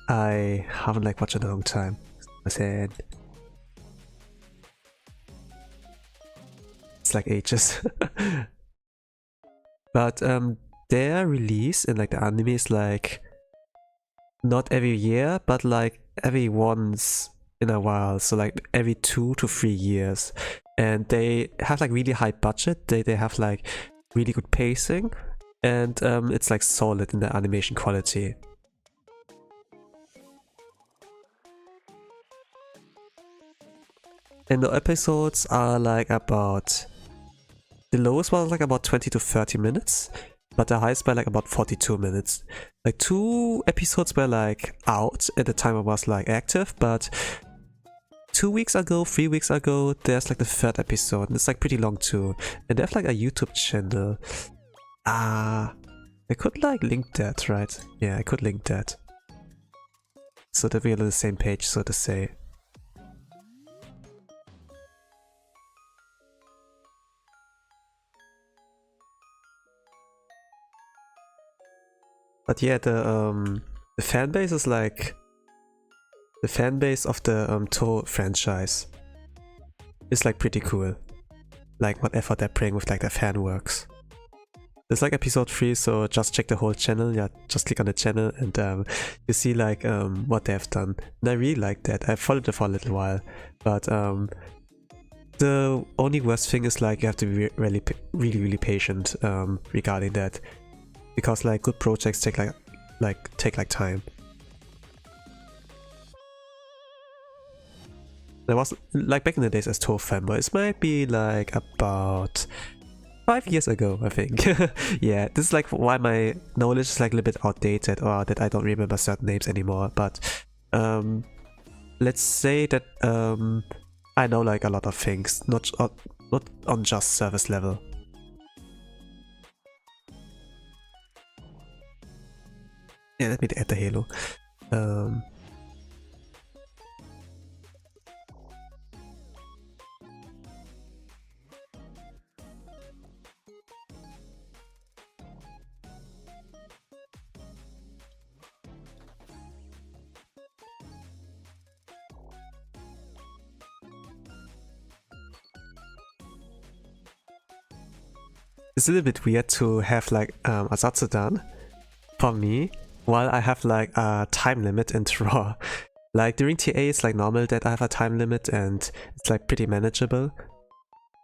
I haven't like watched it in a long time. I said... it's like ages. But their release in like the anime is like... not every year, but like every once in a while, so like every 2 to 3 years. And they have like really high budget, they have like really good pacing, and it's like solid in the animation quality. And the episodes are like about... The lowest one was like about 20 to 30 minutes, but the highest by like about 42 minutes. Like 2 episodes were like out at the time I was like active, but 2 weeks ago, 3 weeks ago, there's like the 3rd episode, and it's like pretty long too. And they have like a YouTube channel. I could like link that, right? Yeah, I could link that. So that we're on the same page, so to say. But yeah, the fan base is like the fan base of the Toe franchise is like pretty cool. Like what effort they're putting with like their fan works. There's like episode 3, so just check the whole channel. Yeah, just click on the channel and you see like what they have done. And I really like that. I followed it for a little while, but the only worst thing is like you have to be really patient regarding that. Because like good projects take like time. There was like back in the days as Toe fanboy, it might be like about 5 years ago, I think. Yeah, this is like why my knowledge is like a little bit outdated, or that I don't remember certain names anymore. But let's say that I know like a lot of things, not on just surface level. Yeah, let me add the halo. It's a little bit weird to have like a Satsudan for me, while I have like a time limit in draw. Like during TA it's like normal that I have a time limit and it's like pretty manageable.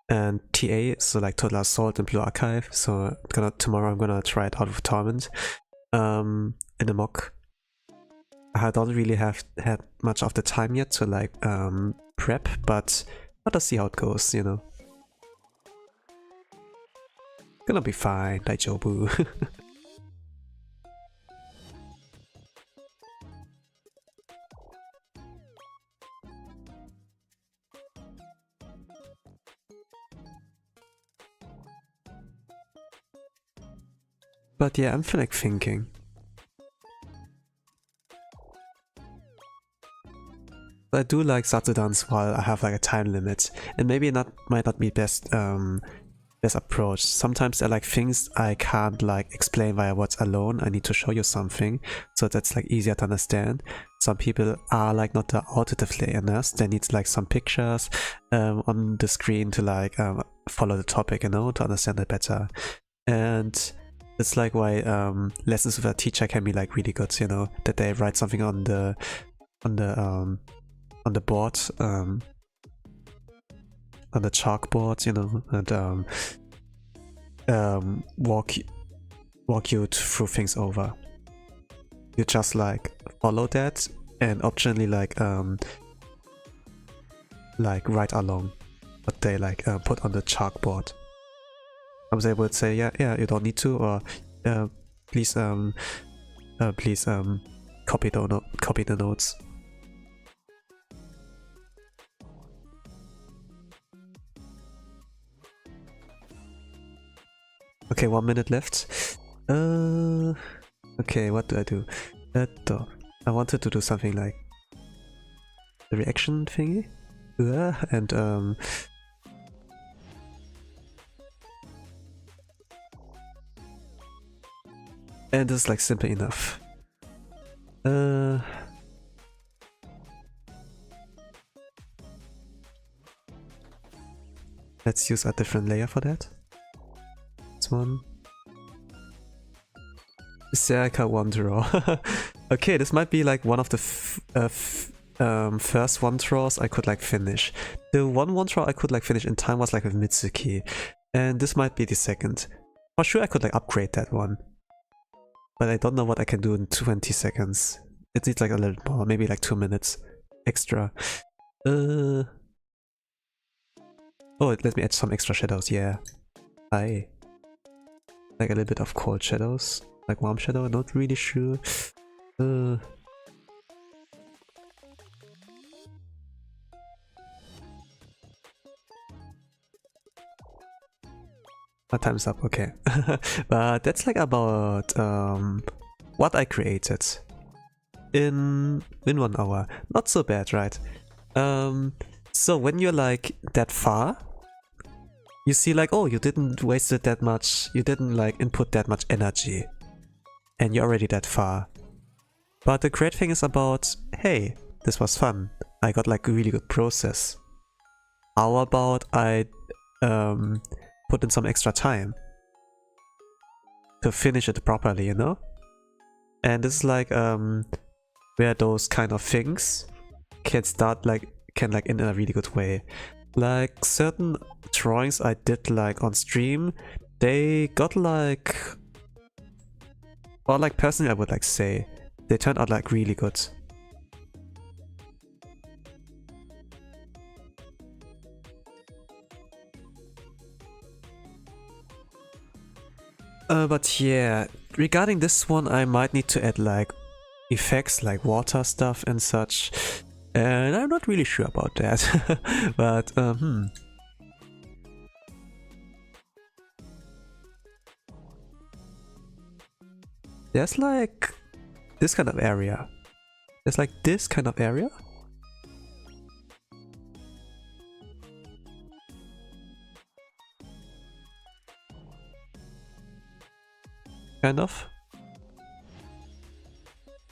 And TA, so like Total Assault and Blue Archive, so tomorrow I'm gonna try it out with Torment in a mock. I don't really have had much of the time yet to like prep, but let us see how it goes, you know. Gonna be fine, Daijobu. But yeah, I'm like thinking. I do like Satsudans while I have like a time limit, and maybe might not be best approach. Sometimes there are like things I can't like explain via words alone. I need to show you something, so that's like easier to understand. Some people are like not auditive learners. They need like some pictures on the screen to like follow the topic, you know, to understand it better. And it's like why lessons with a teacher can be like really good, you know, that they write something on the board, on the chalkboard, you know, and walk you through things over. You just like follow that and optionally like write along what they like put on the chalkboard. I was able to say yeah you don't need to, or please copy the notes. Okay, 1 minute left. Okay, what do I do? I wanted to do something like the reaction thingy, and it's like simple enough. Let's use a different layer for that. This one. Serika Wandoro. Okay, this might be like one of the first one draws I could like finish. The one draw I could like finish in time was like with Mitsuki, and this might be the second. For sure I could like upgrade that one, but I don't know what I can do in 20 seconds. It needs like a little more, maybe like 2 minutes extra. Oh, let me add some extra shadows, yeah. Like a little bit of cold shadows. Like warm shadow, not really sure. Time's up, okay. But that's like about what I created in 1 hour. Not so bad, right? So when you're like that far, you see like, oh, you didn't waste it that much, you didn't like input that much energy, and you're already that far. But the great thing is about, hey, this was fun. I got like a really good process. How about I put in some extra time to finish it properly, you know? And this is like where those kind of things can start like in a really good way. Like certain drawings I did like on stream, they got like, or like personally I would like say, they turned out like really good. But yeah, regarding this one I might need to add like effects like water stuff and such. And I'm not really sure about that. But there's like this kind of area. There's like this kind of area. Kind of.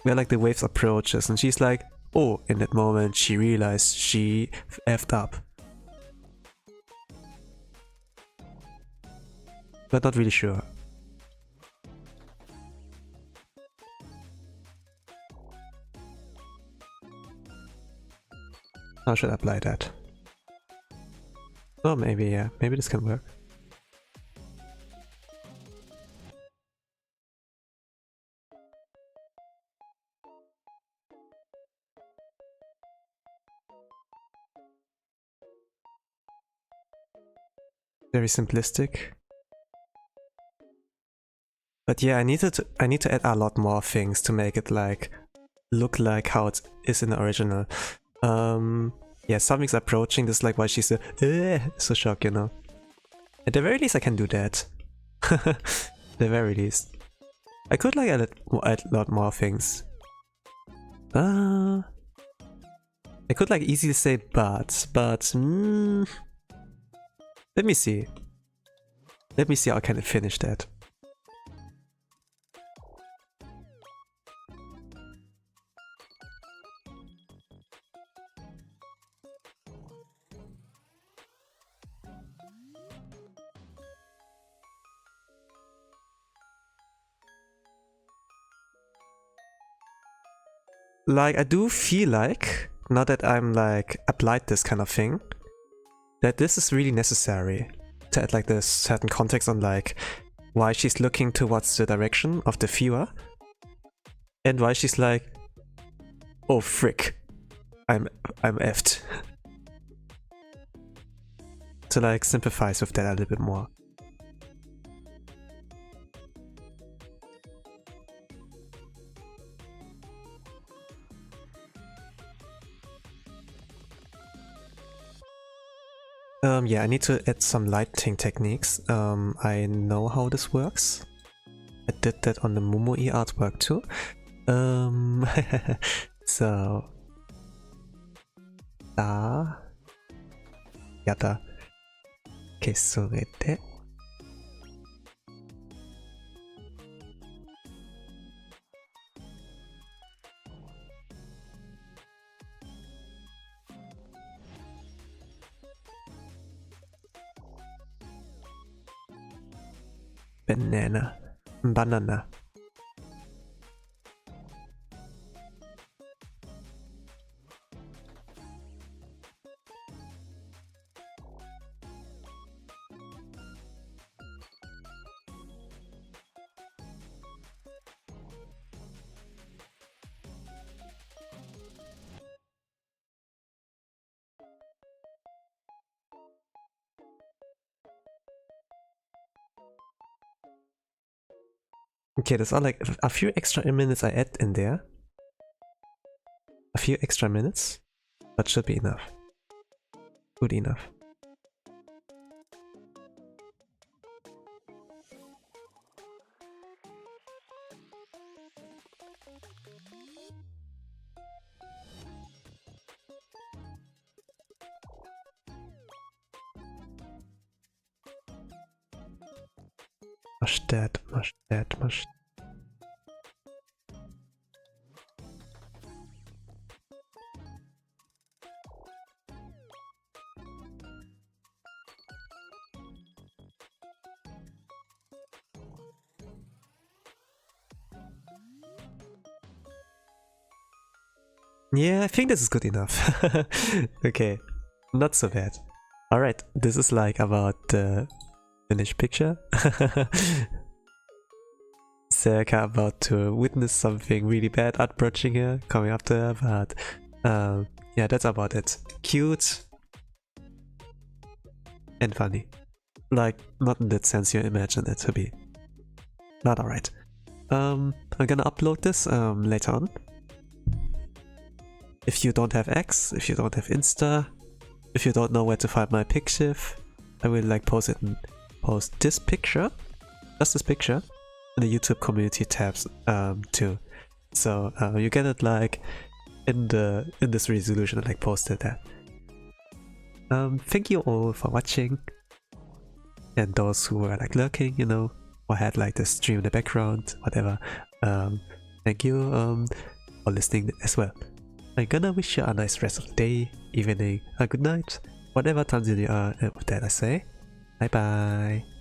Where like the waves approaches and she's like, oh, in that moment she realized she effed up. But not really sure. How should I apply that? Oh, maybe, yeah. Maybe this can work. Very simplistic. But yeah, I need to add a lot more things to make it like look like how it is in the original. Yeah, something's approaching. This is like why she's so shocked, you know. At the very least, I can do that. At the very least, I could like add a lot more things. I could like easily say but let me see. Let me see how I can finish that. Like, I do feel like, now that I'm like applied this kind of thing, that this is really necessary to add like this certain context on like why she's looking towards the direction of the viewer and why she's like, oh frick, I'm effed. To like sympathize with that a little bit more. Yeah, I need to add some lighting techniques. I know how this works. I did that on the Momo-e artwork too. So... Yata. 消それて banana. Okay, there's all like a few extra minutes I add in there. A few extra minutes, but should be enough. Good enough. Much that. Yeah, I think this is good enough. Okay, not so bad. Alright, this is like about the finished picture. Serika about to witness something really bad approaching her, coming after her, but yeah, that's about it. Cute and funny. Like, not in that sense you imagine it to be. Not alright. I'm gonna upload this later on. If you don't have X, if you don't have Insta, if you don't know where to find my Pixiv, I will like post this picture, just this picture, in the YouTube community tabs too. So you get it like in this resolution I like posted that. Thank you all for watching, and those who were like lurking, you know, or had like the stream in the background, whatever. Thank you for listening as well. I'm gonna wish you a nice rest of the day, evening, a good night, whatever time you are. And with that I say, bye bye.